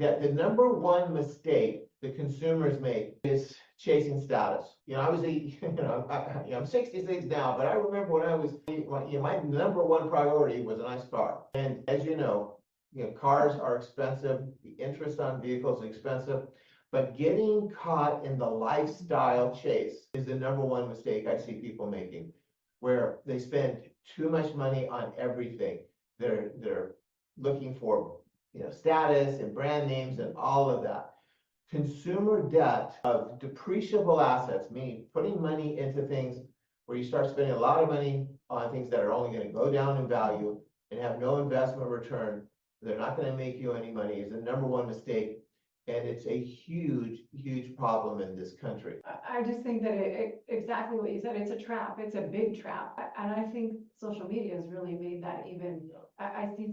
that the number one mistake the consumers make is chasing status. I was I'm 66 now, but I remember when I was, my number one priority was a nice car. And as cars are expensive. The interest on vehicles is expensive. But getting caught in the lifestyle chase is the number one mistake I see people making, where they spend too much money on everything. They're looking for status and brand names and all of that. Consumer debt of depreciable assets, meaning putting money into things where you start spending a lot of money on things that are only going to go down in value and have no investment return. They're not going to make you any money, is the number one mistake. And it's a huge, huge problem in this country. I just think that exactly what you said, it's a trap. It's a big trap. And I think social media has really made that even, I see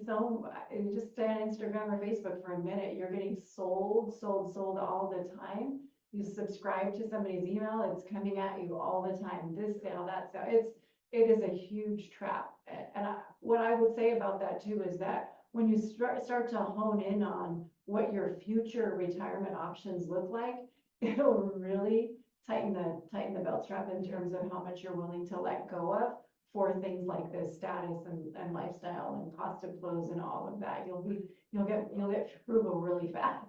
just stay on Instagram or Facebook for a minute, you're getting sold all the time. You subscribe to somebody's email, it's coming at you all the time. This sale, that sale, it is a huge trap. And what I would say about that too is that when you start to hone in on what your future retirement options look like, it'll really tighten the belt strap in terms of how much you're willing to let go of for things like this status and lifestyle and cost of clothes and all of that. You'll get frugal really fast.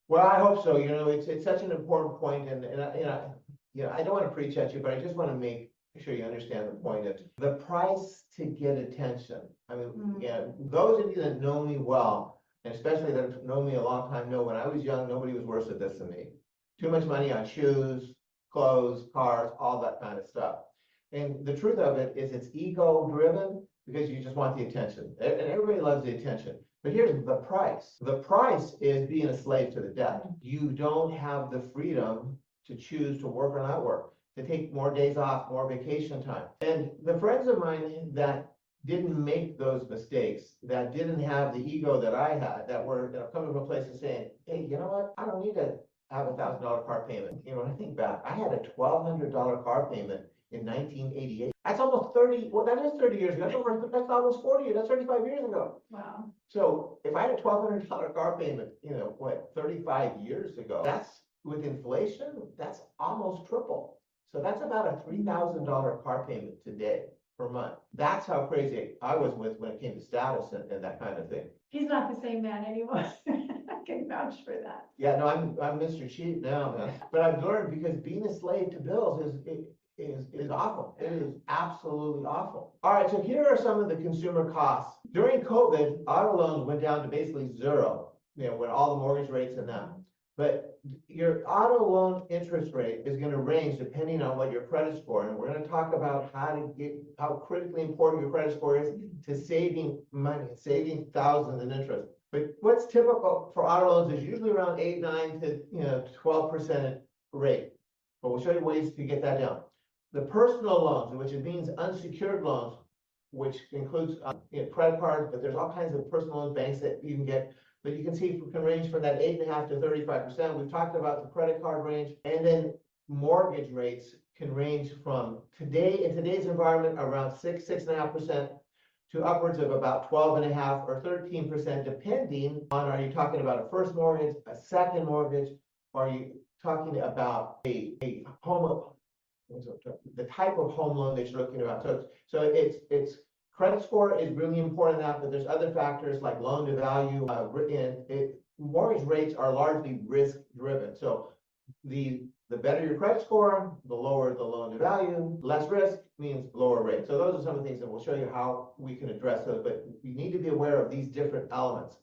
Well, I hope so. It's such an important point, and I don't want to preach at you, but I just want to make sure you understand the point of the price to get attention. I mean, those of you that know me well, and especially that have known me a long time, know when I was young, nobody was worse at this than me. Too much money on shoes, clothes, cars, all that kind of stuff. And the truth of it is it's ego driven because you just want the attention. And everybody loves the attention. But here's the price. The price is being a slave to the debt. You don't have the freedom to choose to work or not work, to take more days off, more vacation time. And the friends of mine that didn't make those mistakes, that didn't have the ego that I had, that were coming from a place of saying, hey, you know what? I don't need to have $1,000 car payment. When I think back, I had a $1,200 car payment in 1988. That's almost 30, well, that is 30 years ago. That's almost 40, that's 35 years ago. Wow. So if I had a $1,200 car payment, 35 years ago, that's with inflation, that's almost triple. So that's about a $3,000 car payment today per month. That's how crazy I was with when it came to status and that kind of thing. He's not the same man anymore. I can vouch for that. Yeah, no, I'm Mr. Cheap now, man. But I've learned, because being a slave to bills is awful. It is absolutely awful. All right, so here are some of the consumer costs. During COVID, auto loans went down to basically zero, when all the mortgage rates and that. But your auto loan interest rate is going to range depending on what your credit score, and we're going to talk about how critically important your credit score is to saving money, saving thousands in interest. But what's typical for auto loans is usually around 8, 9 to 12% rate. But we'll show you ways to get that down. The personal loans, which means unsecured loans, which includes credit cards, but there's all kinds of personal loans, banks that you can get. But you can see it can range from that 8.5% to 35%. We've talked about the credit card range, and then mortgage rates can range from in today's environment, around 6.5% to upwards of about 12.5% or 13%, depending on, are you talking about a first mortgage, a second mortgage, or are you talking about a home, the type of home loan that you're looking about. So it's credit score is really important in that, but there's other factors like loan to value. Mortgage rates are largely risk driven. So the better your credit score, the lower the loan to value. Less risk means lower rate. So those are some of the things that we'll show you how we can address those. But we need to be aware of these different elements.